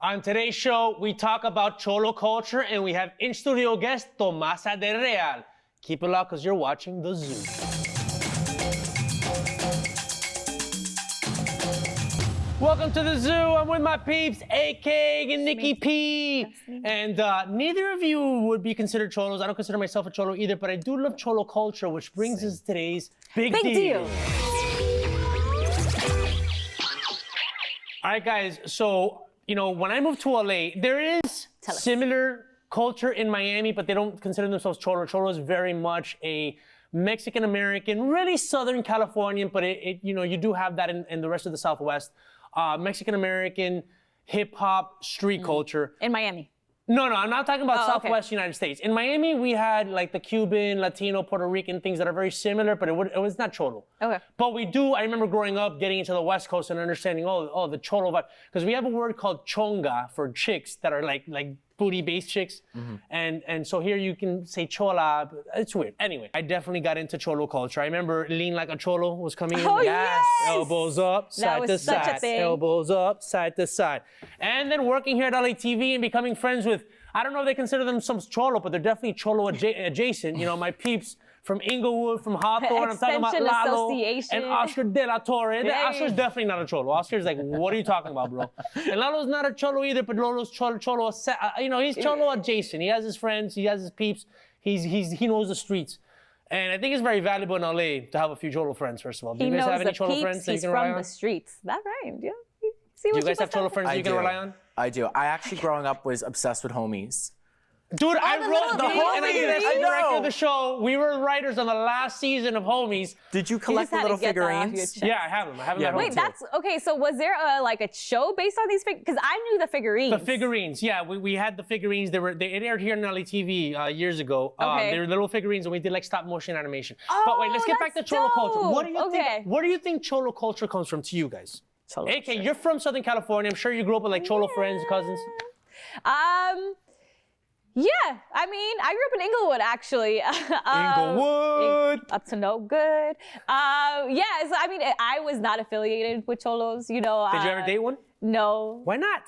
On today's show, we talk about Cholo culture and we have in-studio guest Tomasa del Real. Keep it locked because you're watching The Zoo. Welcome to The Zoo. I'm with my peeps, AK and Nikki P. And neither of you would be considered Cholos. I don't consider myself a Cholo either, but I do love Cholo culture, which brings us today's big deal. All right, guys, so, you know, when I moved to LA, there is similar culture in Miami, but they don't consider themselves Cholo. Cholo is very much a Mexican-American, really Southern Californian, but you know, you do have that in the rest of the Southwest. Mexican-American, hip-hop, street culture. In Miami? No, I'm not talking about Southwest United States. In Miami, we had like the Cuban, Latino, Puerto Rican things that are very similar, but it was not Cholo. Okay. But we do, I remember growing up, getting into the West Coast and understanding, oh, the Cholo vibe. Because we have a word called chonga for chicks that are like booty-based chicks. Mm-hmm. And so here you can say chola, but it's weird. Anyway, I definitely got into Cholo culture. I remember Lean Like a Cholo was coming in. Oh, yes! Elbows up, side to side. Elbows up, side to side. And then working here at LA TV and becoming friends with, I don't know if they consider themselves Cholo, but they're definitely Cholo adjacent. You know, my peeps from Inglewood, from Hawthorne, I'm talking about Lalo and Oscar De La Torre. Oscar's definitely not a Cholo. Oscar's like, what are you talking about, bro? And Lalo's not a Cholo either, but Lalo's Cholo, you know, he's Cholo adjacent. He has his friends, he has his peeps, he knows the streets. And I think it's very valuable in LA to have a few Cholo friends, first of all. Do you guys have any Cholo friends that you can rely on? He's from the streets. That rhymed, yeah. Do you guys have Cholo friends that you can rely on? I do. I actually, growing up, was obsessed with homies. Dude, I wrote the Homies, and I directed the show. We were writers on the last season of Homies. Did you collect the little figurines? Yeah, I have them. I have them at home. Wait, that's okay. So was there like a show based on these figurines? Because I knew the figurines. The figurines, yeah. We had the figurines. They aired here on LA TV years ago. They were little figurines, and we did like stop motion animation. Oh, but wait, let's get back to Cholo culture. What do you think? Where do you think Cholo culture comes from to you guys? AK, you're from Southern California. I'm sure you grew up with like Cholo friends, cousins. Yeah, I mean, I grew up in Inglewood, actually. Inglewood! Up to no good. Yeah, so I mean, I was not affiliated with Cholos, you know. Did you ever date one? No. Why not?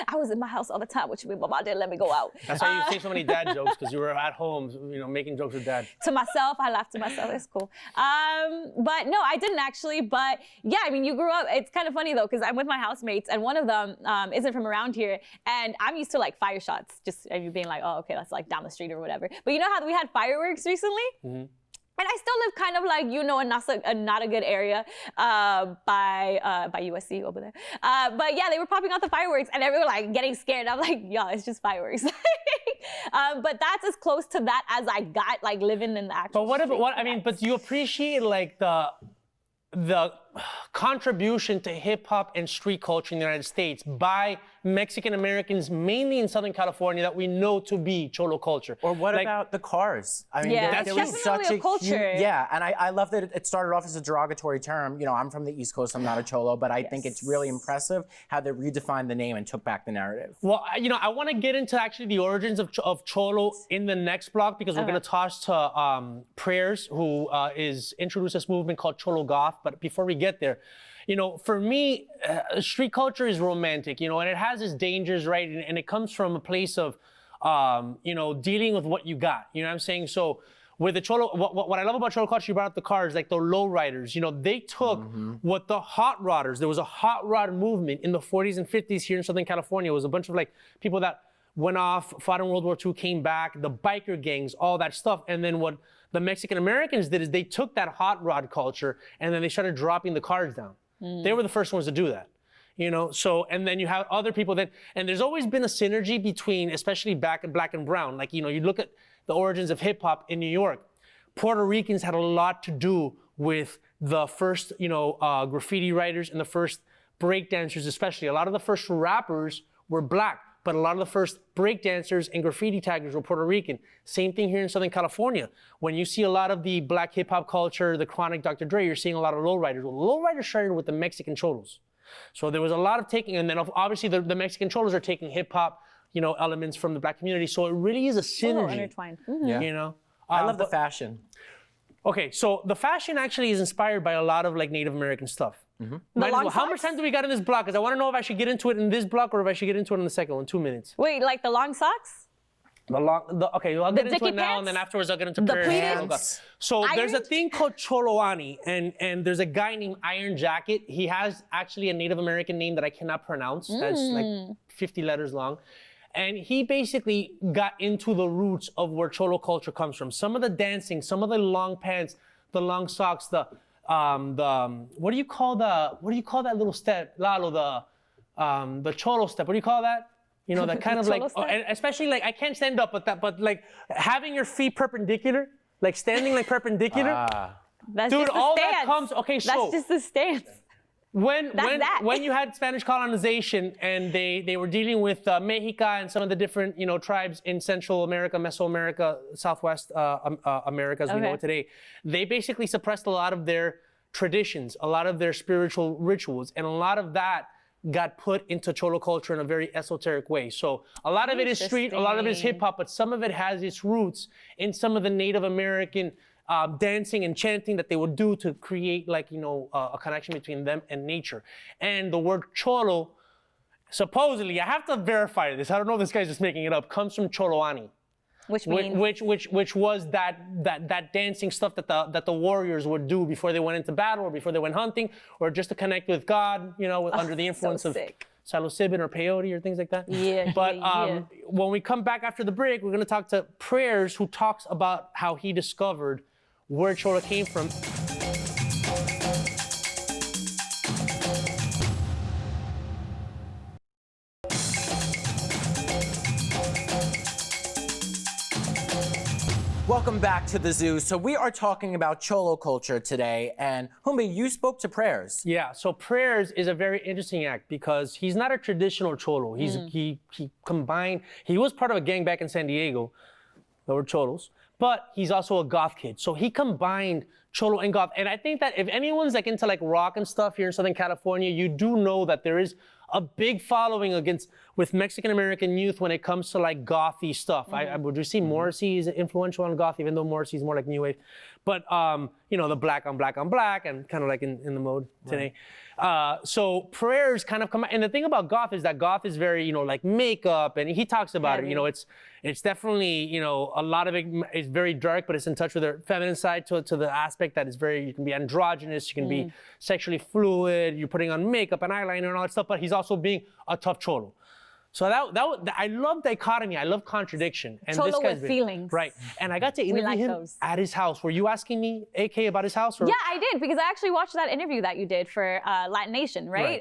I was in my house all the time, which means Mama didn't let me go out. That's why you say so many dad jokes, because you were at home, you know, making jokes with dad. To myself, I laughed to myself. It's cool. But no, I didn't actually. But yeah, I mean, you grew up. It's kind of funny though, because I'm with my housemates, and one of them isn't from around here, and I'm used to like fire shots, just being like, oh, okay, that's like down the street or whatever. But you know how we had fireworks recently? Mm-hmm. And I still live kind of like, you know, in not a good area by USC over there. But yeah, they were popping out the fireworks and everyone like getting scared. I'm like, yo, it's just fireworks. But that's as close to that as I got, like living in the actual but you appreciate like the contribution to hip hop and street culture in the United States by Mexican Americans, mainly in Southern California, that we know to be Cholo culture. Or what about the cars? I mean, that's definitely a culture. And I love that it started off as a derogatory term. You know, I'm from the East Coast, I'm not a Cholo, but I think it's really impressive how they redefined the name and took back the narrative. Well, you know, I want to get into actually the origins of Cholo in the next block, because we're going to toss to Prayers, who is introduced this movement called Cholo Goth. But before we get there, you know, for me, street culture is romantic, you know, and it has its dangers, right? And it comes from a place of, you know, dealing with what you got. You know what I'm saying? So with the Cholo, what I love about Cholo culture, you brought up the cars, like the low riders. You know, they took what the hot rodders, there was a hot rod movement in the 40s and 50s here in Southern California. It was a bunch of like people that went off, fought in World War II, came back, the biker gangs, all that stuff. And then what the Mexican Americans did is they took that hot rod culture and then they started dropping the cars down. They were the first ones to do that, you know? So, and then you have other people that, and there's always been a synergy between, especially back in Black and Brown. Like, you know, you look at the origins of hip hop in New York. Puerto Ricans had a lot to do with the first, you know, graffiti writers and the first breakdancers, especially. A lot of the first rappers were Black, but a lot of the first breakdancers and graffiti taggers were Puerto Rican. Same thing here in Southern California. When you see a lot of the Black hip hop culture, the Chronic, Dr. Dre, you're seeing a lot of lowriders. Well, lowriders started with the Mexican Cholos. So there was a lot of taking, and then obviously the Mexican Cholos are taking hip hop, you know, elements from the Black community. So it really is a synergy. Intertwined. You know? I love the fashion. Okay, so the fashion actually is inspired by a lot of like Native American stuff. How much time do we got in this block? Because I want to know if I should get into it in this block or if I should get into it in the second one. 2 minutes. Wait, like the long socks? Okay, well, I'll get into it now, pants? and then afterwards I'll get into The prayers. pleated? So there's a Iron? thing called Choloani, and there's a guy named Iron Jacket. He has actually a Native American name that I cannot pronounce. That's like 50 letters long. And he basically got into the roots of where Cholo culture comes from. Some of the dancing, some of the long pants, the long socks, what do you call that little step, Lalo? The Cholo step. What do you call that? You know, that kind of like, and especially like I can't stand up, but like having your feet perpendicular, like standing like perpendicular. That's Dude, just the all stance. that comes. Okay, so that's just the stance. When you had Spanish colonization and they were dealing with Mexica and some of the different tribes in Central America, Mesoamerica, Southwest America as we know it today, they basically suppressed a lot of their traditions, a lot of their spiritual rituals, and a lot of that got put into Cholo culture in a very esoteric way. So a lot of it is street, a lot of it is hip hop, but some of it has its roots in some of the Native American dancing and chanting that they would do to create like, a connection between them and nature. And the word Cholo, supposedly, I have to verify this, I don't know if this guy's just making it up, comes from Choloani. Which means? Which was that dancing stuff that the warriors would do before they went into battle or before they went hunting or just to connect with God, under the influence of psilocybin or peyote or things like that. Yeah. But when we come back after the break, we're gonna talk to Prayers, who talks about how he discovered where Cholo came from. Welcome back to the zoo. So we are talking about Cholo culture today, and Humbe, you spoke to Prayers. Yeah, so Prayers is a very interesting act because he's not a traditional Cholo. He combined, he was part of a gang back in San Diego, there were Cholos, but he's also a goth kid. So he combined Cholo and goth. And I think that if anyone's like into like rock and stuff here in Southern California, you do know that there is a big following with Mexican American youth when it comes to like gothy stuff. Would you see Morrissey is influential on goth, even though Morrissey's more like new wave. But the black on black on black and kind of like in the mode today. So Prayers kind of come out, and the thing about goth is that goth is very, like makeup, and he talks about it, it's definitely, a lot of it is very dark, but it's in touch with their feminine side to the aspect that is you can be androgynous, you can be sexually fluid, you're putting on makeup and eyeliner and all that stuff, but he's also being a tough Cholo. So I love dichotomy. I love contradiction. And Cholo this guy's with feelings. Right. And I got to interview him at his house. Were you asking me, AK, about his house? Or? Yeah, I did, because I actually watched that interview that you did for Latin Nation, right?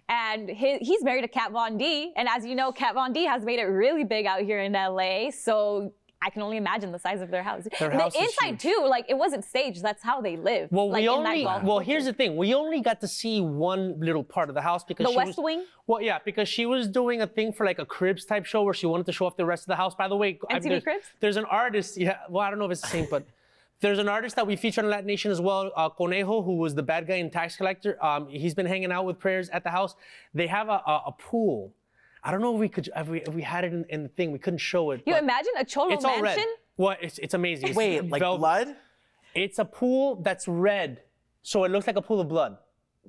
And he's married to Kat Von D. And as you know, Kat Von D has made it really big out here in LA. So I can only imagine the size of their house. The inside too, like it wasn't staged. That's how they live. Well, here's the thing. We only got to see one little part of the house because the West Wing. Well, yeah, because she was doing a thing for like a Cribs type show where she wanted to show off the rest of the house. By the way, MTV Cribs. There's an artist. Yeah, well, I don't know if it's the same, but there's an artist that we featured on Latin Nation as well, Conejo, who was the bad guy in Tax Collector. He's been hanging out with Prayers at the house. They have a pool. I don't know if we had it in the thing. We couldn't show it. You imagine a Cholo mansion? All red. Well, it's amazing. Wait, like blood? It's a pool that's red, so it looks like a pool of blood.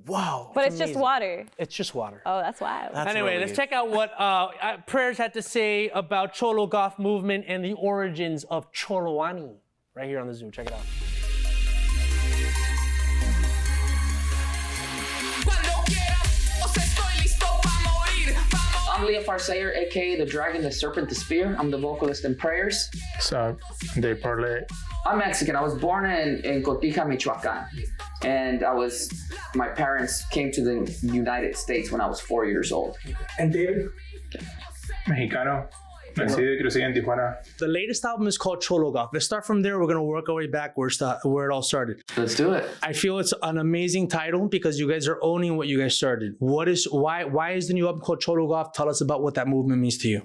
Wow. But it's just water. It's just water. Oh, that's wild. Anyway, let's check out what Prayers had to say about Cholo goth movement and the origins of Choloani right here on the zoo. Check it out. I'm Leah Farsayer, aka the Dragon, the Serpent, the Spear. I'm the vocalist in Prayers. So, they parlay. I'm Mexican. I was born in Cotija, Michoacan. And my parents came to the United States when I was 4 years old. And David? Mexicano. Nacido y crecí en Tijuana. The latest album is called Cholo Goth. Let's start from there. We're going to work our way backwards to where it all started. Let's do it. I feel it's an amazing title because you guys are owning what you guys started. Why is the new album called Cholo Goth? Tell us about what that movement means to you.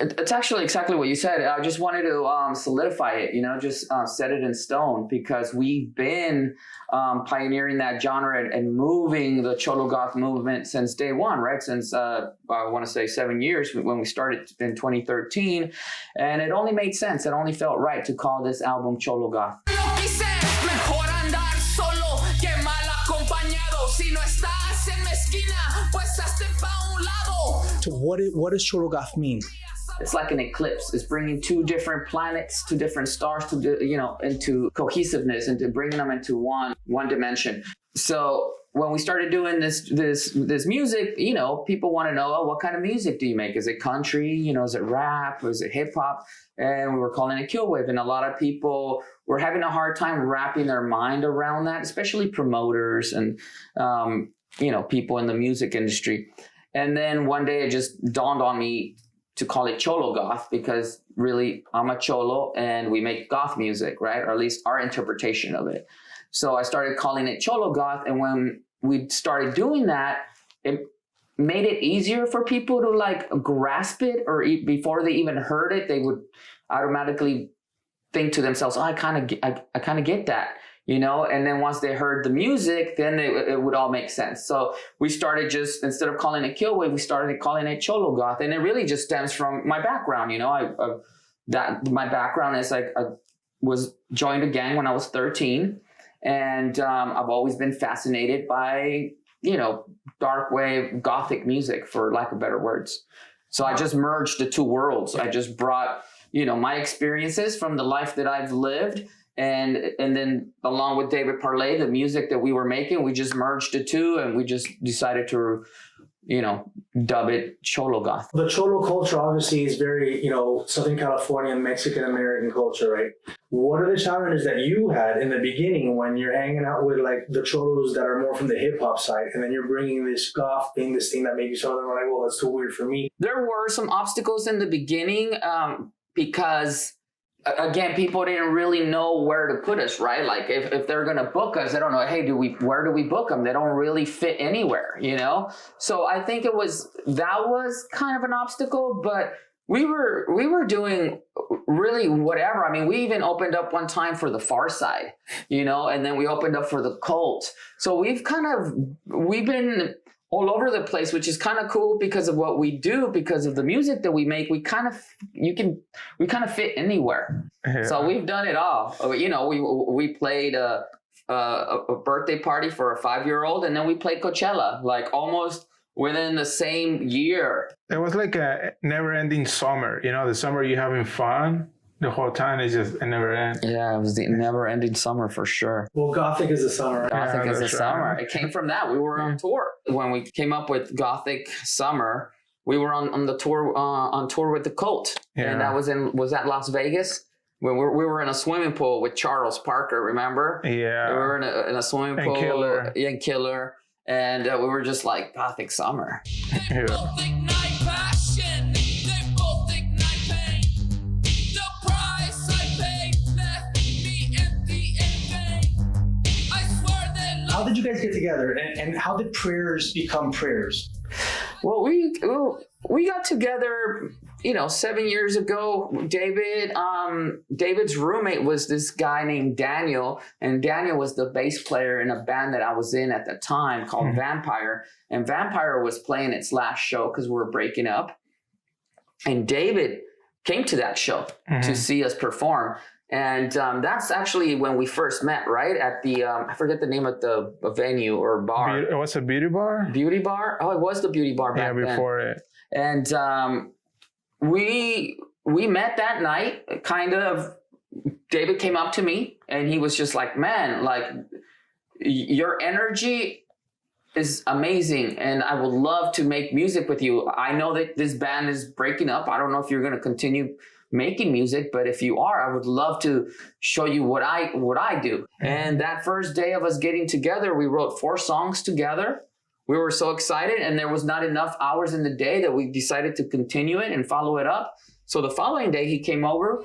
It's actually exactly what you said. I just wanted to solidify it, just set it in stone, because we've been pioneering that genre and moving the Cholo Goth movement since day one, right? Since, I want to say 7 years when we started in 2013. And it only made sense. It only felt right to call this album Cholo Goth. acompañado. Si no estás en mi esquina, pues hazte pa' un lado. So what does Cholo Goth mean? It's like an eclipse. It's bringing two different planets, two different stars, into cohesiveness, into bringing them into one dimension. So when we started doing this music, people want to know, oh, what kind of music do you make? Is it country? Is it rap? Or is it hip hop? And we were calling it Killwave. And a lot of people were having a hard time wrapping their mind around that, especially promoters and, people in the music industry. And then one day it just dawned on me to call it Cholo Goth, because really I'm a Cholo and we make goth music, right? Or at least our interpretation of it. So I started calling it Cholo Goth. And when we started doing that, it made it easier for people to like grasp it, or before they even heard it, they would automatically think to themselves, oh, I kind of get that, and then once they heard the music, then it would all make sense. So we started just, instead of calling it Killwave, we started calling it Cholo Goth. And it really just stems from my background. My background is like, I was joined a gang when I was 13. And I've always been fascinated by, dark wave gothic music, for lack of better words. So I just merged the two worlds. I just brought, my experiences from the life that I've lived. And then along with David Parley, the music that we were making, we just merged the two, and we just decided to, dub it Cholo Goth. The Cholo culture obviously is very, Southern California, Mexican American culture, right? What are the challenges that you had in the beginning when you're hanging out with like the Cholos that are more from the hip hop side, and then you're bringing this goth thing, this thing that maybe some of them are like, well, that's too weird for me? There were some obstacles in the beginning because, again, people didn't really know where to put us, right? Like if they're going to book us, they don't know, hey, where do we book them? They don't really fit anywhere, So I think that was kind of an obstacle, but we were doing really whatever. I mean, we even opened up one time for the Far Side, and then we opened up for the Cult. So we've been all over the place, which is kind of cool because of what we do, because of the music that we make. We kind of fit anywhere. Yeah. So we've done it all. We played a birthday party for a 5-year-old, and then we played Coachella, like almost within the same year. It was like a never-ending summer. The summer you're having fun. The whole time is just a never end. Yeah, it was the never-ending summer for sure. Well, Gothic is the summer. Gothic is the summer. It came from that. We were on tour. When we came up with Gothic Summer, we were on the tour, on tour with the Cult. Yeah. And that was that Las Vegas? When we were in a swimming pool with Charles Parker, remember? Yeah. We were in a swimming pool. And Killer. And we were just like, Gothic Summer. Yeah. How did you guys get together, and how did Prayers become Prayers? Well, we got together, 7 years ago. David's roommate was this guy named Daniel, and Daniel was the bass player in a band that I was in at the time called Vampire. And Vampire was playing its last show because we were breaking up. And David came to that show to see us perform. And that's actually when we first met, right? At the, I forget the name of the venue or bar. It was a beauty bar? Beauty bar? Oh, it was the beauty bar back then. Yeah, before it. And we met that night, kind of. David came up to me and he was just like, man, like your energy is amazing and I would love to make music with you. I know that this band is breaking up. I don't know if you're going to continue making music, but if you are, I would love to show you what I do. And that first day of us getting together, we wrote 4 songs together. We were so excited, and there was not enough hours in the day that we decided to continue it and follow it up. So the following day he came over,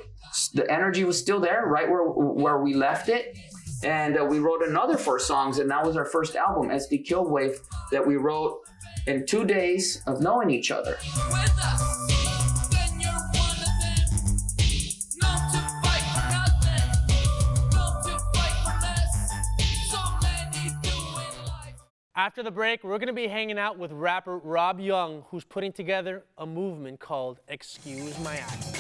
the energy was still there, right where we left it. And we wrote another 4 songs, and that was our first album, SD Killwave, that we wrote in 2 days of knowing each other. After the break, we're going to be hanging out with rapper RobYoung, who's putting together a movement called Excuse My Accent.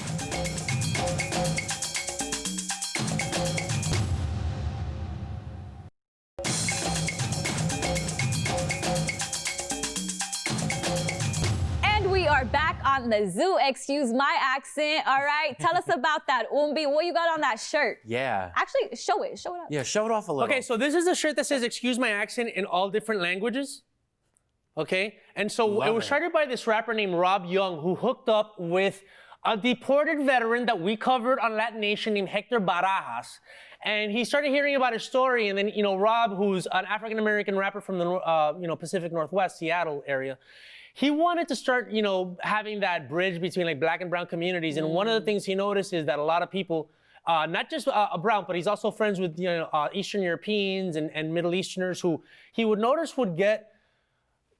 we are back on the zoo. Excuse my accent. All right, tell us about that, Umbi. What you got on that shirt? Yeah. Actually, show it. Show it up. Yeah, show it off a little. Okay, so this is a shirt that says "Excuse my accent" in all different languages. Okay, and so Love it was it. started by this rapper named RobYoung, who hooked up with a deported veteran that we covered on Latin Nation named Hector Barajas. And he started hearing about his story, and then, you know, Rob, who's an African-American rapper from the, Pacific Northwest, Seattle area, he wanted to start, having that bridge between like black and brown communities. And one of the things he noticed is that a lot of people, not just brown, but he's also friends with, Eastern Europeans and Middle Easterners who he would notice would get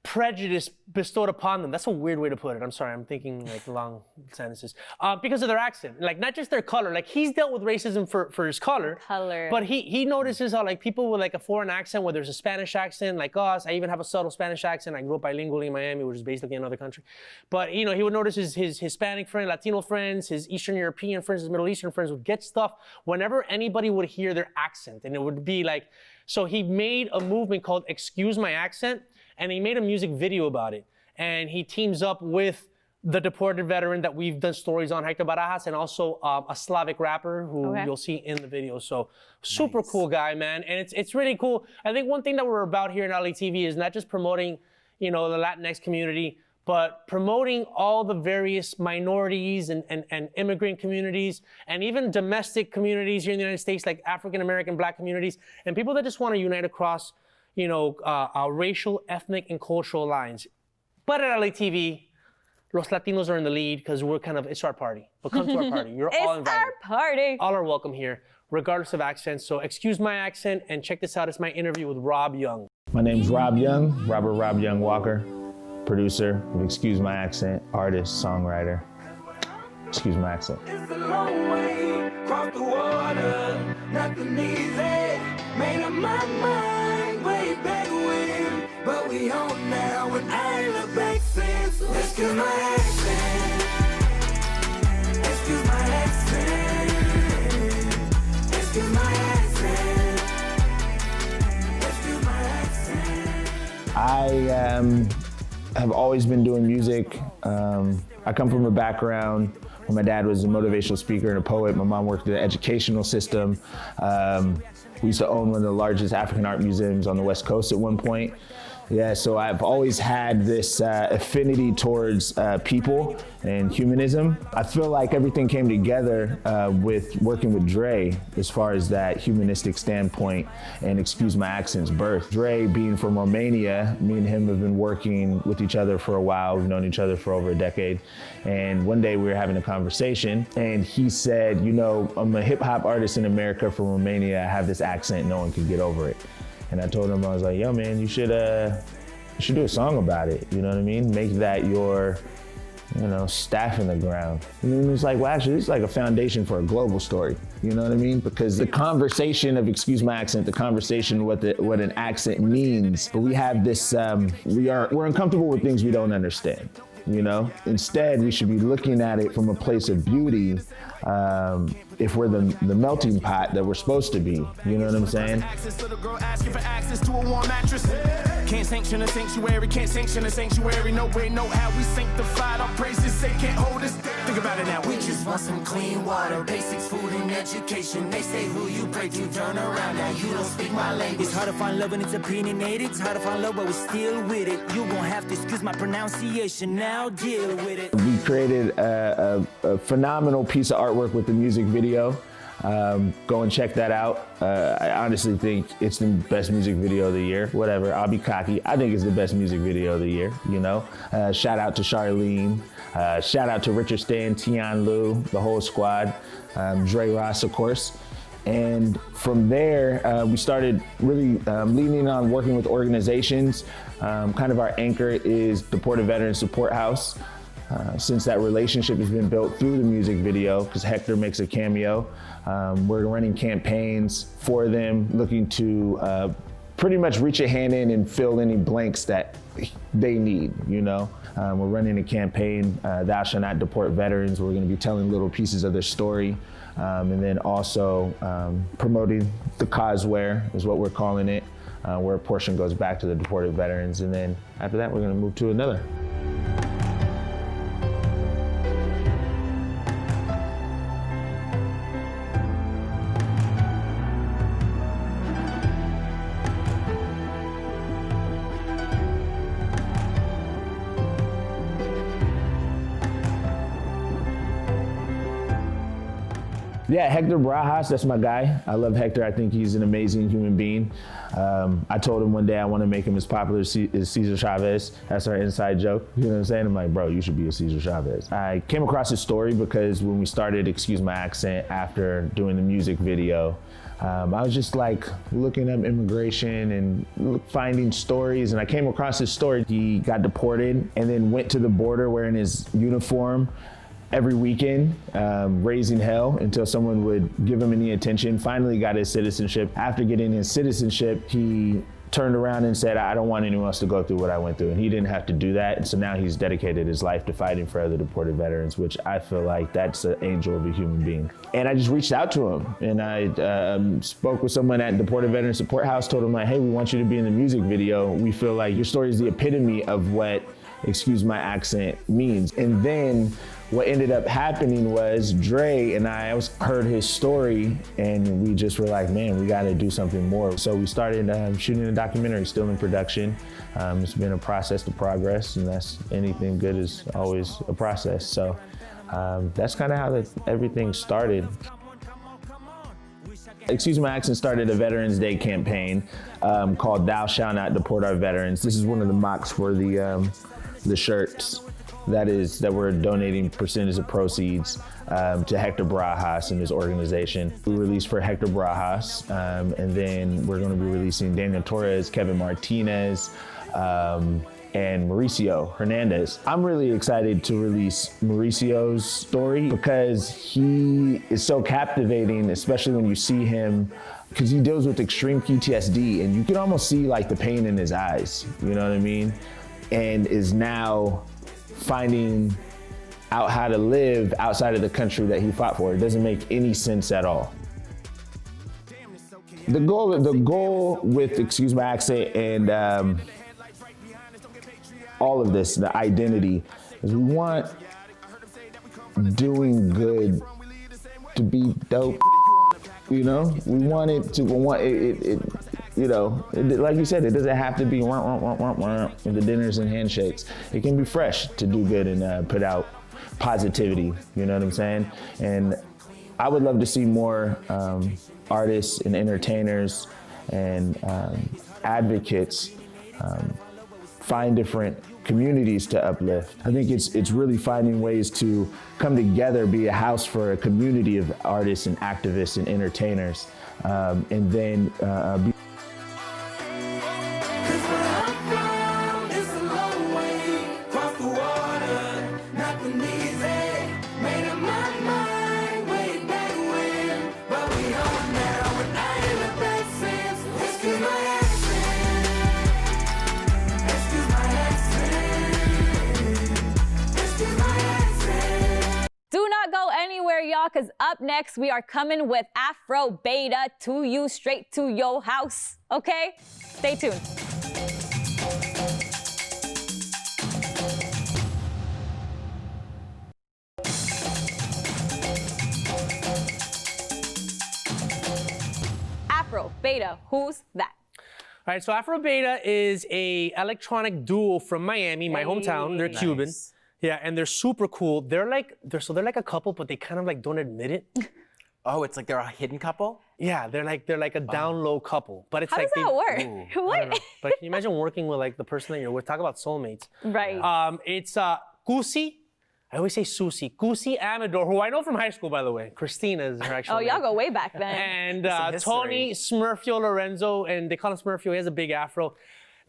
prejudice bestowed upon them. That's a weird way to put it. I'm sorry, I'm thinking like long sentences. Because of their accent, like not just their color. Like he's dealt with racism for his color. But he notices how like people with like a foreign accent, where there's a Spanish accent, like us. I even have a subtle Spanish accent. I grew up bilingually in Miami, which is basically another country. But he would notice his Hispanic friend, Latino friends, his Eastern European friends, his Middle Eastern friends would get stuff whenever anybody would hear their accent, and it would be like. So he made a movement called "Excuse My Accent." And he made a music video about it. And he teams up with the deported veteran that we've done stories on, Hector Barajas, and also a Slavic rapper who you'll see in the video. So super cool guy, man. And it's really cool. I think one thing that we're about here in LATV is not just promoting, the Latinx community, but promoting all the various minorities and immigrant communities, and even domestic communities here in the United States, like African-American, Black communities, and people that just want to unite across racial, ethnic, and cultural lines. But at LATV, los Latinos are in the lead because it's our party. But come to our party. You're all invited. It's our party. All are welcome here, regardless of accents. So excuse my accent, and check this out. It's my interview with RobYoung. My name's RobYoung, Robert RobYoung Walker, producer of Excuse My Accent, artist, songwriter. Excuse my accent. It's a long way across the water, nothing easy. Made up my mind way back when, but we on now and I ain't look back since. Excuse my accent. Excuse my accent. Excuse my accent. Excuse my accent. I have always been doing music. I come from a background where my dad was a motivational speaker and a poet. My mom worked in the educational system. We used to own one of the largest African art museums on the West Coast at one point. Yeah, so I've always had this affinity towards people and humanism. I feel like everything came together with working with Dre as far as that humanistic standpoint and Excuse My Accent's birth. Dre being from Romania, me and him have been working with each other for a while. We've known each other for over a decade. And one day we were having a conversation and he said, I'm a hip hop artist in America from Romania. I have this accent, no one can get over it. And I told him, I was like, yo, man, you should do a song about it. You know what I mean? Make that your, staff in the ground. And he was like, well, actually, it's like a foundation for a global story. You know what I mean? Because the conversation of Excuse My Accent, the conversation what an accent means, but we have this, we're uncomfortable with things we don't understand. Instead, we should be looking at it from a place of beauty. If we're the melting pot that we're supposed to be, you know what I'm saying? Access to the girl asking for access to a warm mattress. Can't sanction a sanctuary, can't sanction a sanctuary. No way, no how we sanctified. Our praises they can't hold us. Think about it now. We just want some clean water, basics, food, and education. They say who you pray to, turn around. Now you don't speak my language. It's hard to find love and it's opinionated. It's hard to find love, but we're still with it. You won't have to excuse my pronunciation. Now deal with it. We created a phenomenal piece of artwork with the music video. Go and check that out. I honestly think it's the best music video of the year. Whatever, I'll be cocky. I think it's the best music video of the year, Shout out to Charlene. Shout out to Richard Stan, Tian Lu, the whole squad. Dre Ross, of course. And from there, we started really leaning on working with organizations. Kind of our anchor is Deported Veterans Support House. Since that relationship has been built through the music video, because Hector makes a cameo, we're running campaigns for them, looking to pretty much reach a hand in and fill any blanks that they need, We're running a campaign, Thou Shall Not Deport Veterans. We're gonna be telling little pieces of their story, and then also promoting the Causeware is what we're calling it, where a portion goes back to the deported veterans. And then after that, we're gonna move to another. Yeah, Hector Barajas, that's my guy. I love Hector. I think he's an amazing human being. I told him one day I want to make him as popular as Cesar Chavez. That's our inside joke. You know what I'm saying? I'm like, bro, you should be a Cesar Chavez. I came across his story because when we started Excuse My Accent after doing the music video, I was just like looking up immigration and finding stories, and I came across his story. He got deported and then went to the border wearing his uniform every weekend, raising hell until someone would give him any attention. Finally got his citizenship. After getting his citizenship, he turned around and said, I don't want anyone else to go through what I went through. And he didn't have to do that. And so now he's dedicated his life to fighting for other deported veterans, which I feel like that's an angel of a human being. And I just reached out to him, and I spoke with someone at Deported Veteran Support House, told him like, hey, we want you to be in the music video. We feel like your story is the epitome of what Excuse My Accent means. And then what ended up happening was Dre and I heard his story, and we just were like, man, we got to do something more. So we started shooting a documentary, still in production. It's been a process to progress, and that's anything good is always a process. So that's kind of how everything started. Excuse My Accent started a Veterans Day campaign called Thou Shall Not Deport Our Veterans. This is one of the mocks for the shirts that we're donating percentage of proceeds to Hector Barajas and his organization. We released for Hector Barajas, and then we're going to be releasing Daniel Torres, Kevin Martinez, and Mauricio Hernandez. I'm really excited to release Mauricio's story because he is so captivating, especially when you see him, because he deals with extreme PTSD, and you can almost see like the pain in his eyes, you know what I mean? And is now finding out how to live outside of the country that he fought for. It doesn't make any sense at all. The goal with Excuse My Accent and all of this, the identity, is we want doing good to be dope. You know, we want it to, you know, like you said, it doesn't have to be with the dinners and handshakes. It can be fresh to do good and put out positivity, you know what I'm saying? And I would love to see more artists and entertainers and advocates find different communities to uplift. I think it's really finding ways to come together, be a house for a community of artists and activists and entertainers, and then be because up next we are coming with Afrobeta to you, straight to your house. Okay? Stay tuned. Afrobeta, who's that? All right, so Afrobeta is a electronic duo from Miami, my hometown. They're Cuban. Yeah, and they're super cool. They're like a couple, but they kind of like don't admit it. Oh, it's like they're a hidden couple? Yeah, they're like a down low couple. But it's How like does that work? What? But can you imagine working with like the person that you're with? Talk about soulmates. Right. It's Kusi. I always say Susie. Kusi Amador, who I know from high school, by the way. Christina is her actual name. Y'all go way back then. And Tony Smurfio Lorenzo, and they call him Smurfio. He has a big afro.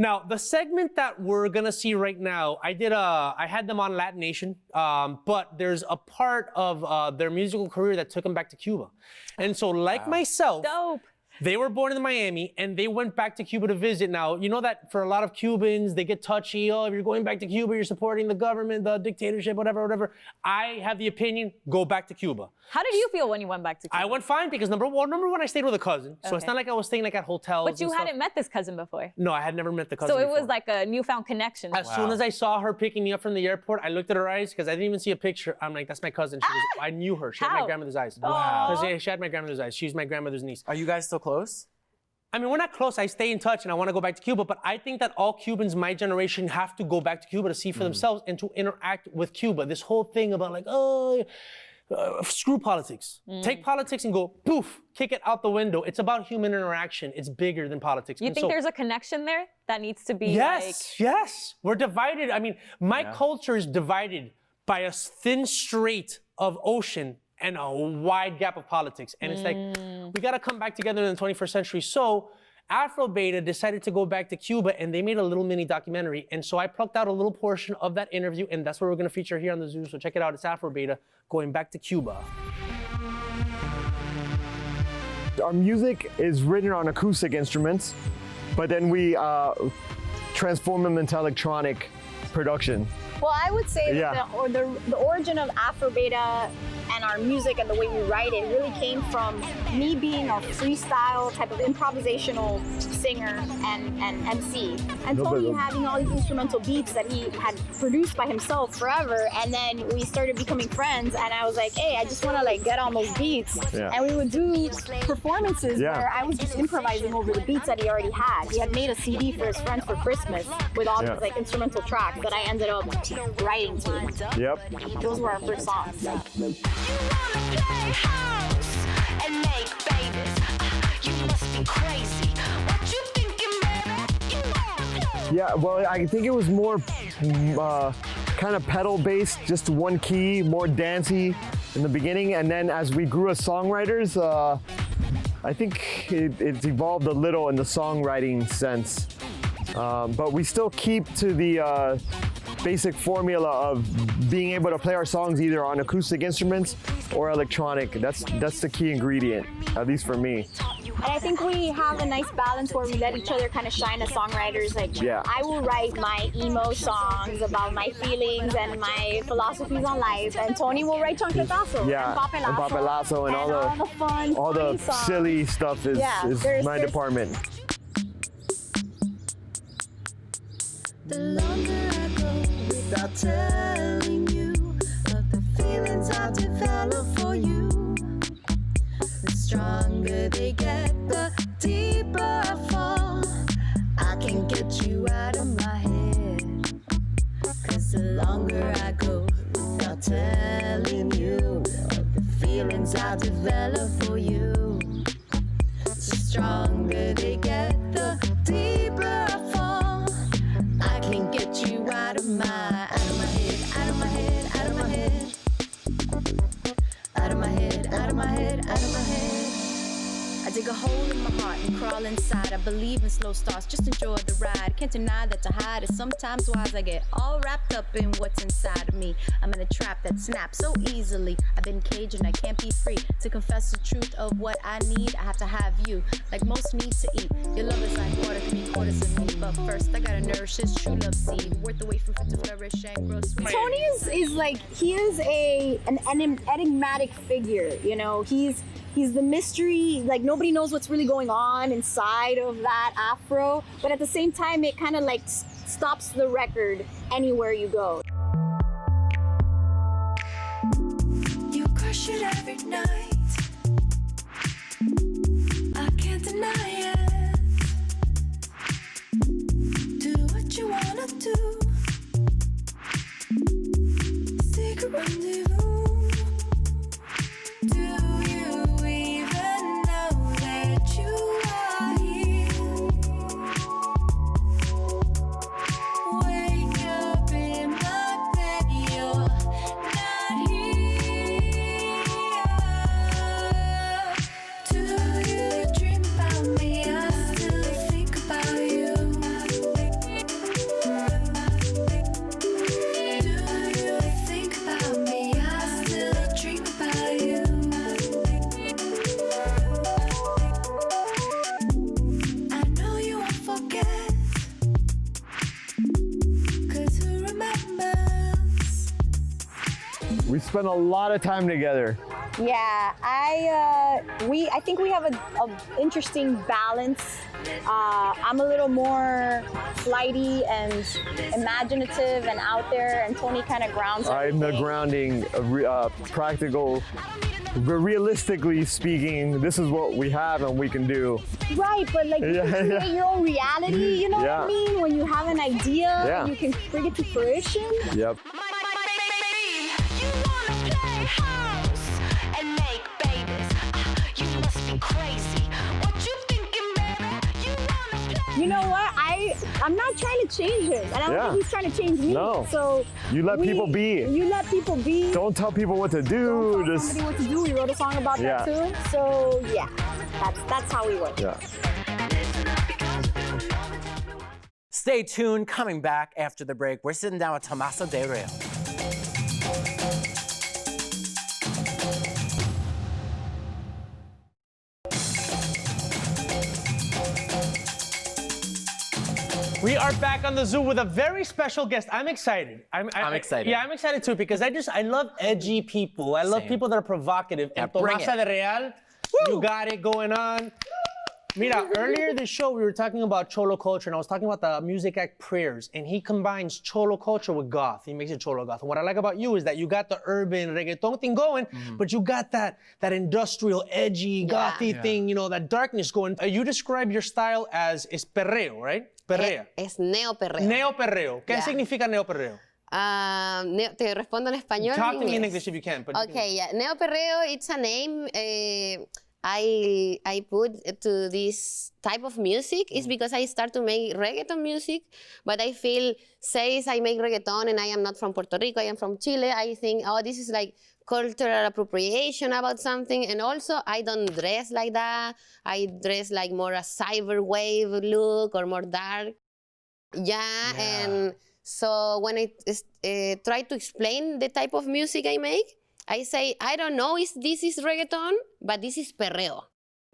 Now, the segment that we're gonna see right now, I had them on Latin Nation, but there's a part of their musical career that took them back to Cuba. And so like myself, Dope. They were born in Miami and they went back to Cuba to visit. Now, you know that for a lot of Cubans, they get touchy. Oh, if you're going back to Cuba, you're supporting the government, the dictatorship, whatever. I have the opinion, go back to Cuba. How did you feel when you went back to Cuba? I went fine because number one, I stayed with a cousin. So it's not like I was staying like at hotels. But you hadn't met this cousin before. No, I had never met the cousin So it before. was like a newfound connection. As soon as I saw her picking me up from the airport, I looked at her eyes because I didn't even see a picture. I'm like, that's my cousin. I knew her. She had my grandmother's eyes. Wow. Because she had my grandmother's eyes. She's my grandmother's niece. Are you guys still close? I mean, we're not close. I stay in touch and I want to go back to Cuba, but I think that all Cubans my generation have to go back to Cuba to see for themselves and to interact with Cuba. This whole thing about like, oh, screw politics. Take politics and go, poof, kick it out the window. It's about human interaction. It's bigger than politics. You think there's a connection there that needs to be Yes. We're divided. I mean, my culture is divided by a thin strait of ocean and a wide gap of politics. And it's like, we got to come back together in the 21st century. So Afrobeta decided to go back to Cuba and they made a little mini documentary. And so I plucked out a little portion of that interview and that's what we're going to feature here on the zoo. So check it out. It's Afrobeta going back to Cuba. Our music is written on acoustic instruments, but then we transform them into electronic production. Well, I would say that the origin of Afrobeta and our music and the way we write it really came from me being a freestyle type of improvisational singer and MC. And Tony having all these instrumental beats that he had produced by himself forever. And then we started becoming friends and I was like, hey, I just want to like get on those beats. And we would do performances where I was just improvising over the beats that he already had. He had made a CD for his friends for Christmas with all these like instrumental tracks that I ended up writing to. Those were our first songs. You wanna play house and make babies? You must be crazy. What you thinking, baby? You wanna play? Yeah, well, I think it was more kind of pedal-based, just one key, more dancey in the beginning, and then as we grew as songwriters, I think it evolved a little in the songwriting sense. But we still keep to the basic formula of being able to play our songs either on acoustic instruments or electronic. That's the key ingredient, at least for me. And I think we have a nice balance where we let each other kind of shine as songwriters. Like, I will write my emo songs about my feelings and my philosophies on life, and Tony will write Chancletazo and Papelazo and all the silly stuff is my department. The longer I go without telling you of the feelings I develop for you, the stronger they get, the deeper I fall. I can't get you out of my head, 'cause the longer I go without telling you of the feelings I develop for you, the stronger they get, the deeper I fall. I can't get you out of my head, out of my head, out of my head, out of my head, out of my head, out of my head. I dig a hole in my heart and crawl inside. I believe in slow starts, just enjoy the ride. Can't deny that to hide is sometimes wise. I get all wrapped up in what's inside of me. I'm in a trap that snaps so easily. I've been caged and I can't be free. To confess the truth of what I need, I have to have you, like most need to eat. Your love is like water, 3/4 of me. But first, I gotta nourish this true love seed, worth the wait for it to flourish and grow sweet. Tony is like, he is an enigmatic figure, you know? He's the mystery, like nobody knows what's really going on inside of that afro, but at the same time, it kind of like stops the record anywhere you go. You crush it every night, I can't deny it. Do what you wanna do, secret rendezvous. We spend a lot of time together. Yeah, I think we have a interesting balance. I'm a little more flighty and imaginative and out there, and Tony kind of grounds I'm the grounding, practical. Realistically speaking, this is what we have and we can do. Right, but like you can create your own reality, you know what I mean? When you have an idea, you can bring it to fruition. Yep. You wanna play play house and make babies. You must be crazy. What you thinking, baby? You wanna play? You know what? I'm not trying to change him, and I don't think he's trying to change me. No. So You let people be. You let people be. Don't tell people what to do. Don't tell somebody what to do. We wrote a song about that too. So yeah, that's how we work. Yeah. Stay tuned. Coming back after the break, we're sitting down with Tomasa del Real. We are back on the Zoo with a very special guest. I'm excited. I'm excited. Yeah, I'm excited too because I love edgy people. I love people that are provocative. Yeah, And bring Tomasa del Real, you got it going on. Mira, earlier this show we were talking about Cholo culture and I was talking about the music act Prayers, and he combines Cholo culture with goth. He makes it Cholo goth. And what I like about you is that you got the urban reggaeton thing going, but you got that industrial, edgy, gothy thing, you know, that darkness going. You describe your style as perreo, right? Perrea. Es neoperreo. Neoperreo. ¿Qué significa neoperreo? Te respondo en español. Talk to me in English if you can. But Okay, yeah. Neoperreo, it's a name I put to this type of music. It's because I start to make reggaeton music, but I feel, says I make reggaeton and I am not from Puerto Rico, I am from Chile, I think, oh, this is like cultural appropriation about something. And also, I don't dress like that. I dress like more a cyber wave look or more dark. Yeah. And so when I try to explain the type of music I make, I say, I don't know if this is reggaeton, but this is perreo.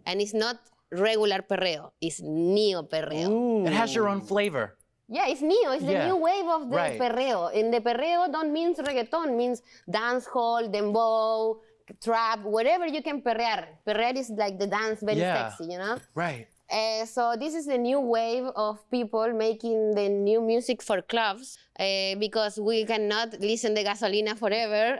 And it's not regular perreo, it's neo perreo. It has your own flavor. Yeah, it's neo, it's the new wave of the perreo. And the perreo don't mean reggaeton, means dance hall, dembow, trap, whatever you can perrear. Perrear is like the dance, very sexy, you know? Right. So this is the new wave of people making the new music for clubs because we cannot listen to Gasolina forever.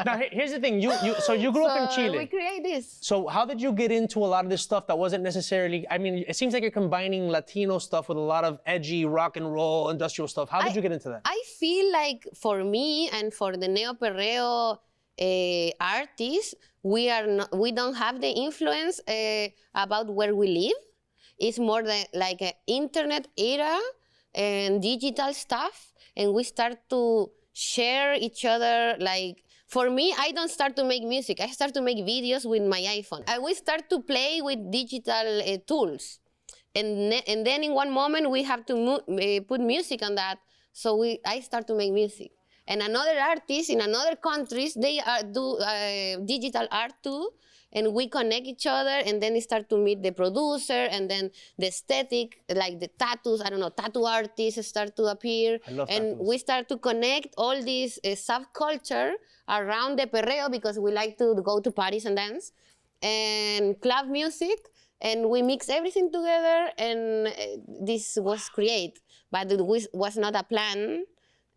Now, here's the thing. So you grew up in Chile. We create this. So how did you get into a lot of this stuff that wasn't necessarily, I mean, it seems like you're combining Latino stuff with a lot of edgy rock and roll, industrial stuff. How did you get into that? I feel like for me and for the Neo Perreo artists, we don't have the influence about where we live. It's more like an internet era and digital stuff, and we start to share each other. Like for me, I don't start to make music. I start to make videos with my iPhone. I will start to play with digital tools, and then in one moment we have to put music on that. So I start to make music. And another artist in another countries, they do digital art too, and we connect each other, and then we start to meet the producer, and then the aesthetic, like the tattoos, I don't know, tattoo artists start to appear. I love and tattoos. we start to connect all this subculture around the perreo because we like to go to parties and dance, and club music, and we mix everything together, and this was created, but it was not a plan.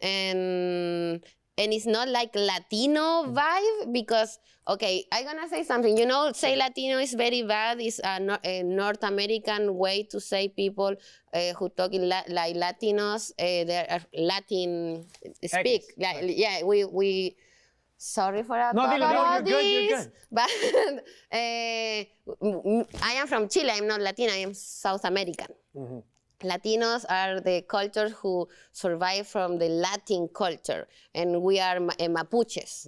And it's not like Latino vibe because, okay, I'm gonna say something. You know, say Latino is very bad. It's a North American way to say people who talk like Latinos. They are Latin speak. Yeah, we. Sorry for that. No, you're good, you're good. But I am from Chile. I'm not Latina. I am South American. Mm-hmm. Latinos are the culture who survive from the Latin culture, and we are Mapuches.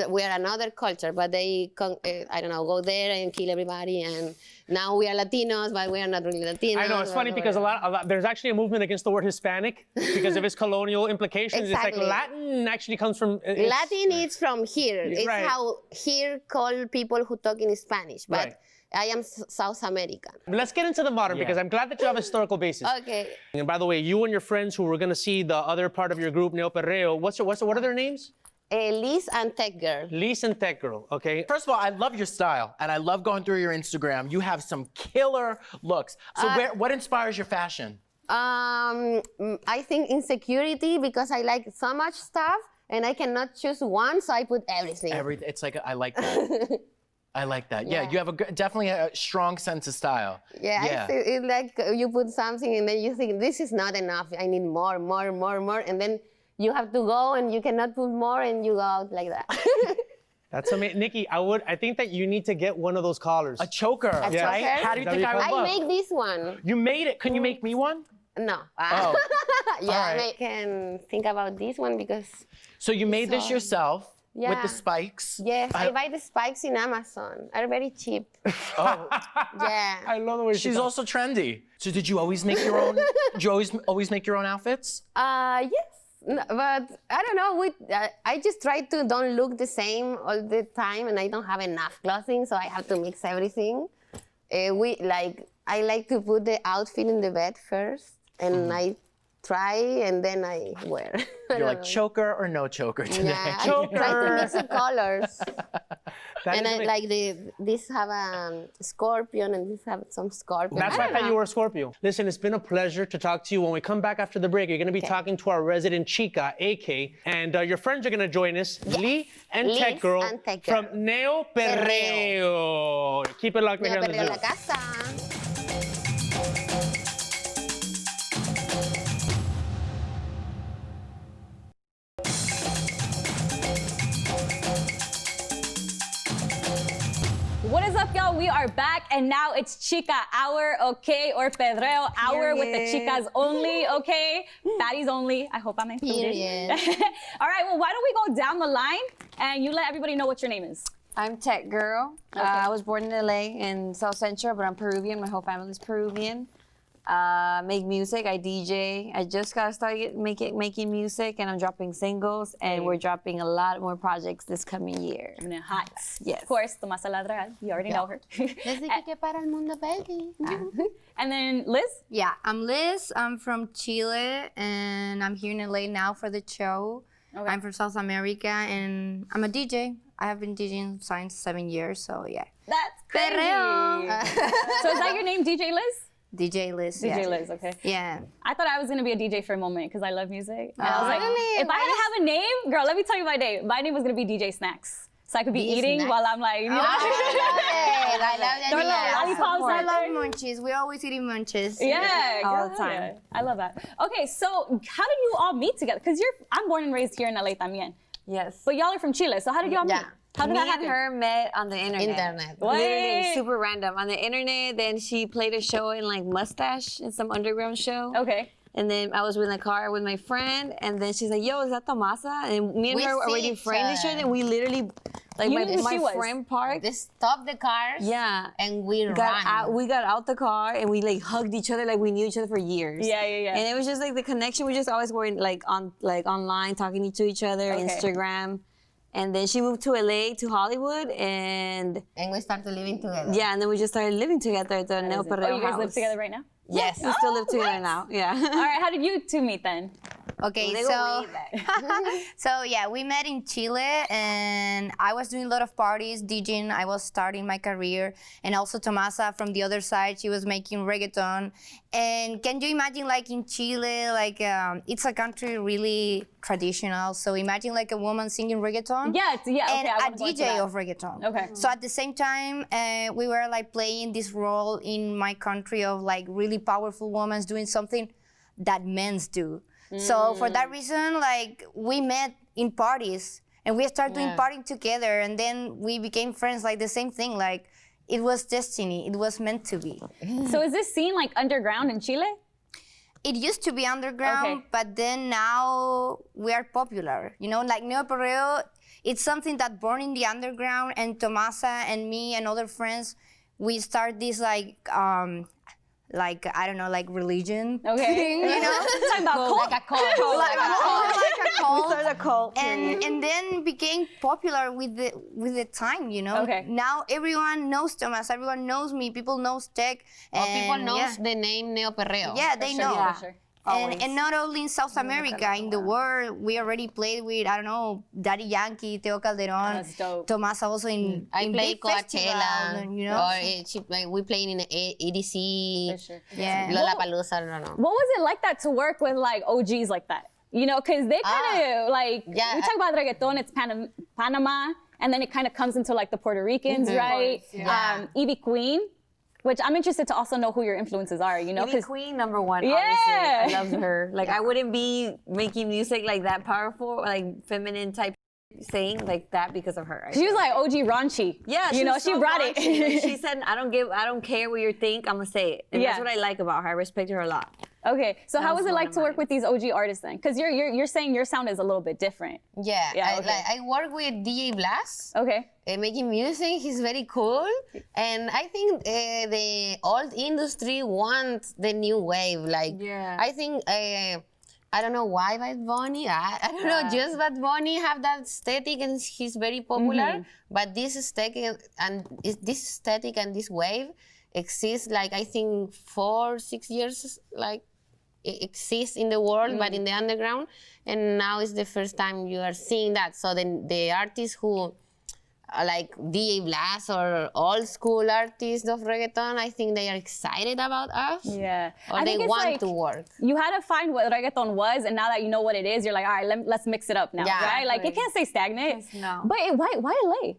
We are another culture, but they, I don't know, go there and kill everybody, and now we are Latinos, but we are not really Latinos. I know, it's funny because a lot, there's actually a movement against the word Hispanic because of its colonial implications. Exactly. It's like Latin actually comes from... Latin is from here. It's right. how here call people who talk in Spanish, but Right. I am South American. Let's get into the modern because I'm glad that you have a historical basis. Okay. And by the way, you and your friends who were going to see the other part of your group, Neo Perreo, what are their names? Liz and Tech Girl. Liz and Tech Girl, okay? First of all, I love your style, and I love going through your Instagram. You have some killer looks. So what inspires your fashion? I think insecurity because I like so much stuff and I cannot choose one, so I put everything. It's like, I like that. I like that. Yeah, you have definitely a strong sense of style. Yeah. I feel it's like you put something and then you think, this is not enough. I need more. And then you have to go and you cannot put more and you go out like that. That's amazing. Nikki, I think that you need to get one of those collars. A choker, right? choker? How do you think I would I look? make this one. You made it. Can you make me one? No. Oh. Yeah, All right. I can think about this one because. So you made this So- yourself with Yeah. the spikes? Yes, I buy the spikes in Amazon. Are very cheap. Oh, Yeah. I love the way she's also trendy. So did you always make your own? Did you always make your own outfits? Yes. No, but I don't know. I just try to don't look the same all the time, and I don't have enough clothing, so I have to mix everything. I like to put the outfit in the bed first, and I try, and then I wear. You're like choker or no choker today? Yeah, I try to mix the colors. That And is I amazing. like this have a scorpion, and this have some scorpion. That's why I thought you were a Scorpio. Listen, it's been a pleasure to talk to you. When we come back after the break, you're going to be talking to our resident chica, AK, and your friends are going to join us, Lee and Liz Tech Girl and Tech Girl. from Neo Perreo. Keep it locked right here on the Perreo Zoo. la casa. What is up, y'all? We are back, and now it's Chica Hour, okay, or Pedreo Hour with the chicas only, okay? Fatties only. I hope I'm included. Period. All right, well, why don't we go down the line, and you let everybody know what your name is. I'm Tech Girl. I was born in LA in South Central, but I'm Peruvian. My whole family's Peruvian. Make music. I DJ. I just got started making music, and I'm dropping singles, and we're dropping a lot more projects this coming year. Coming in hot. Yes. Of course, Tomasa del Real. You already know her. Desde que para el mundo, baby. And then Liz? Yeah, I'm Liz. I'm from Chile, and I'm here in LA now for the show. Okay. I'm from South America, and I'm a DJ. I have been DJing since 7 years, so yeah. That's crazy. Perreo. So is that your name, DJ Liz? DJ Liz. DJ yeah. Liz, okay. Yeah. I thought I was gonna be a DJ for a moment because I love music. And I was Oh, like, really? if I had to have a name, girl, let me tell you my name. My name was gonna be DJ Snacks. So I could be eating Snacks? while I'm like, you know. I love that. Throw little lollipops I out love there. munchies. We're always eating munchies. Yeah, all girl, the time. yeah. I love that. Okay, so how did you all meet together? Because I'm born and raised here in LA también. Yes. But y'all are from Chile, so how did y'all meet? How did Me that happen? and her met on the internet. What? Literally super random. On the internet, then she played a show in like Mustache, in some underground show. Okay. And then I was in the car with my friend, and then she's like, yo, is that Tomasa? And me and We her see already each friend each other. other, and we literally, like You knew who she my was. friend parked. They stop the cars. Yeah. And we got run. out, we got out the car and we like hugged each other like we knew each other for years. Yeah. And it was just like the connection. We just always were like online talking to each other, Okay. Instagram. And then she moved to LA, to Hollywood, and we started living together. Yeah, and then we just started living together at the Neo Perreo Oh, you guys house. live together right now? Yes, we still live together now. Yeah. All right, how did you two meet then? Okay, They go so way so yeah, we met in Chile, and I was doing a lot of parties, DJing. I was starting my career, and also Tomasa from the other side, she was making reggaeton. And can you imagine, like in Chile, like it's a country really traditional. So imagine like a woman singing reggaeton. Yeah, yeah. Okay, And I a wanna go into DJ that. of reggaeton. Okay. So at the same time, we were like playing this role in my country of like really powerful women doing something that men's do. So for that reason, like we met in parties and we started doing partying together, and then we became friends. Like the same thing, like it was destiny. It was meant to be. So is this scene like underground in Chile? It used to be underground, but then now we are popular. You know, like Neo Perreo, it's something that born in the underground, and Tomasa and me and other friends, we start this like I don't know, like religion thing, you know? Talking about cult. Like a cult. Like a cult. We started a cult. And then became popular with the time, you know? Okay. Now everyone knows Thomas, everyone knows me, people knows Tech. Or people and knows the name Neo Perreo. Yeah, they know. Yeah. For sure. And not only in South America, in the world, we already played with, I don't know, Daddy Yankee, Teo Calderon, That's dope. Tomasa also in I play big festival, Coachella, you know? or we playing in EDC, For sure. Yeah. Lollapalooza, I don't know. What was it like that to work with like OGs like that? You know, because they kind of like, we talk about reggaeton, it's Panama, and then it kind of comes into like the Puerto Ricans, right? Yeah. Evie Queen, which I'm interested to also know who your influences are, you know? Ivy Queen, number one, Yeah. obviously. I love her. Like, I wouldn't be making music like that powerful, like feminine type saying like that because of her. She was like OG raunchy. Yeah, you know, she so brought raunchy. it. Like, she said, I don't care what you think, I'm gonna say it. And that's what I like about her. I respect her a lot. Okay, so That how was was it one like of to work with these OG artists then? Because you're saying your sound is a little bit different. Yeah, okay. I work with DJ Blas. Okay. Making music, he's very cool. And I think the old industry wants the new wave. Like, I think, I don't know why Bad Bunny, I don't know, just Bad Bunny have that aesthetic and he's very popular. But this aesthetic and this wave exists like, I think 4-6 years, like, it exists in the world, but in the underground. And now is the first time you are seeing that. So then the artists who like DJ Blas or old school artists of reggaeton, I think they are excited about us. Yeah. Or they want to work. You had to find what reggaeton was, and now that you know what it is, you're like, all right, let's mix it up now, right? Like, it can't stay stagnant. No. But why LA?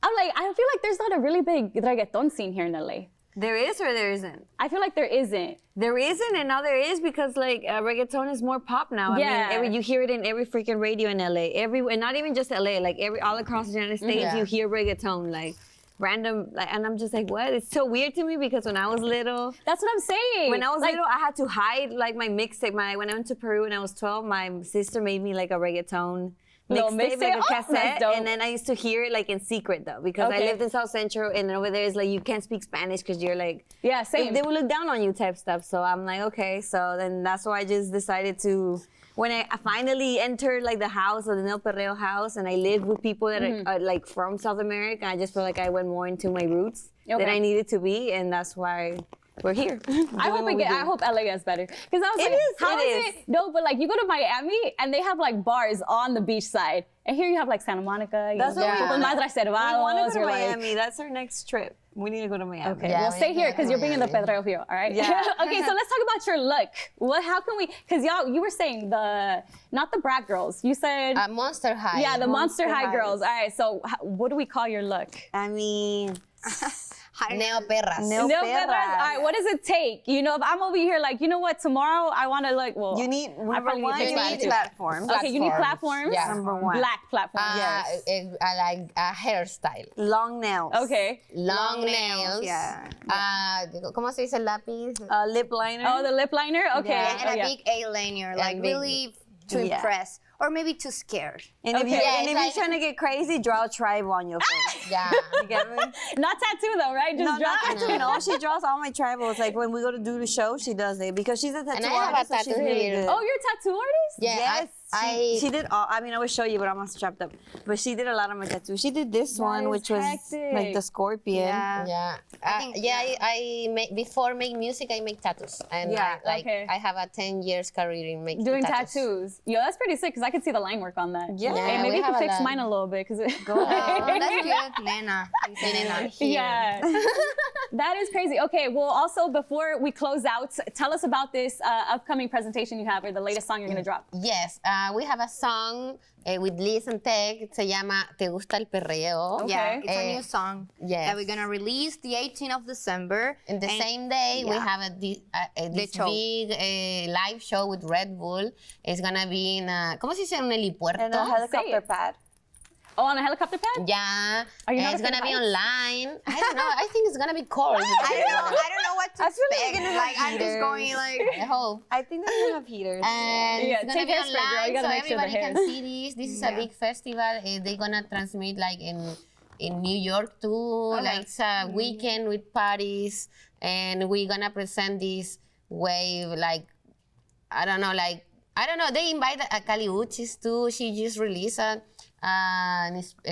I'm like, I feel like there's not a really big reggaeton scene here in LA. There is or there isn't? I feel like there isn't. There isn't, and now there is because like reggaeton is more pop now. Yeah. I mean, you hear it in every freaking radio in LA. And not even just LA, like all across the United States, you hear reggaeton, like random, like, and I'm just like, what? It's so weird to me because when I was little, that's what I'm saying. When I was little, I had to hide like my mixtape. When I went to Peru when I was 12, my sister made me like a reggaeton mixtape, like a cassette, and then I used to hear it like in secret though, because I lived in South Central, and over there is like you can't speak Spanish because you're like same. They will look down on you type stuff. So I'm like, okay, so then that's why I just decided to. When I finally entered like the house or the Neo Perreo house, and I lived with people that are like from South America, I just feel like I went more into my roots than I needed to be, and that's why we're here. I hope LA gets better. Because I was like, how is it? No, but like you go to Miami and they have like bars on the beach side. And here you have like Santa Monica. That's what we want. Más reservados. We want to go to You're Miami. Like, that's our next trip. We need to go to Miami. Okay, well stay here because you're bringing the Pedreo here, all right? Yeah. Okay, so let's talk about your look. How can we, because you were saying not the brat girls. You said. Monster High. Yeah, the Monster High girls. All right, so what do we call your look? I mean. Neo perras. Neo perras. All right, what does it take? You know, if I'm over here like, you know what, tomorrow I want to like, well. You need, you need platforms. Okay, you need platforms. Yeah. Number one. Black platforms. Yes. Like a hairstyle. Long nails. Okay. Long nails. Yeah. ¿Cómo se dice el lápiz? Lip liner. Oh, the lip liner? Okay. Yeah, and a big eyeliner, like really to impress. Or maybe too scared. And if, you're trying to get crazy, draw a tribe on your face. Yeah. You get me? Not tattoo though, right? Just draw. Not tattoo. No, she draws all my tribals. Like when we go to do the show, she does it because she's a tattoo And I have artist. a tattoo so she's really here. good. Oh, you're a tattoo artist? Yeah. Yes. She did all. I mean, I will show you, but I'm not strapped up. But she did a lot of my tattoos. She did this one, which was like the scorpion. Yeah. I make, before make music, I make tattoos. And I have a 10 years career in making doing tattoos. Yo, that's pretty sick because I could see the line work on that. Yeah. Hey, maybe you can fix mine a little bit because Go ahead. That's good, Nena. Yeah. That is crazy. Okay, well, also before we close out, tell us about this upcoming presentation you have or the latest song you're going to drop. Yes, we have a song with Liz and Tech. Se llama Te Gusta el Perreo. Okay. Yeah, it's a new song that we're gonna release the 18th of December. And the same day, we have this big live show with Red Bull. It's gonna be in ¿cómo se dice? Un helipuerto. And a helicopter pad. Oh, on a helicopter pad? Yeah. Are you not it's gonna be online. I don't know. I think it's gonna be cold. I don't know what to expect. Like I'm just going like. I hope. I think they're gonna have heaters. And it's gonna be online, so everybody hair. can see this. This is a big festival. They're gonna transmit like in New York too. Like it's a weekend with parties, and we're gonna present this wave. Like I don't know. They invite Kali Uchis too. She just released a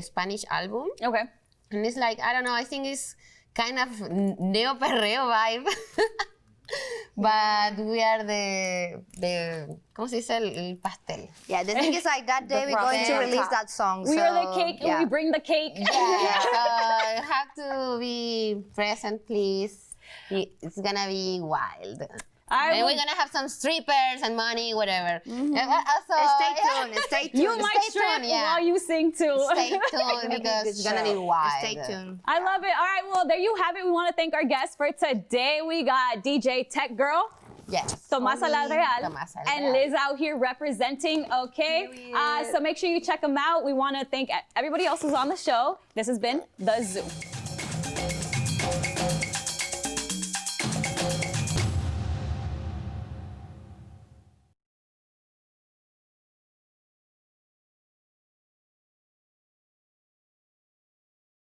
Spanish album. Okay. And it's like, I don't know, I think it's kind of neo perreo vibe. But we are the ¿cómo se dice? El pastel. Yeah, the thing is like that day we're going to release that song. We are the cake and we bring the cake. Yeah, so you have to be present, please. It's gonna be wild. And we're gonna have some strippers and money, whatever. Stay tuned. You might strip while you sing too. Stay tuned because it's gonna be wild. Stay tuned. I love it. All right, well, there you have it. We want to thank our guests for today. We got DJ Tech Girl. Yes. Tomasa del Real. Tomasa del And Real. Liz out here representing, okay? So make sure you check them out. We want to thank everybody else who's on the show. This has been The Zoo.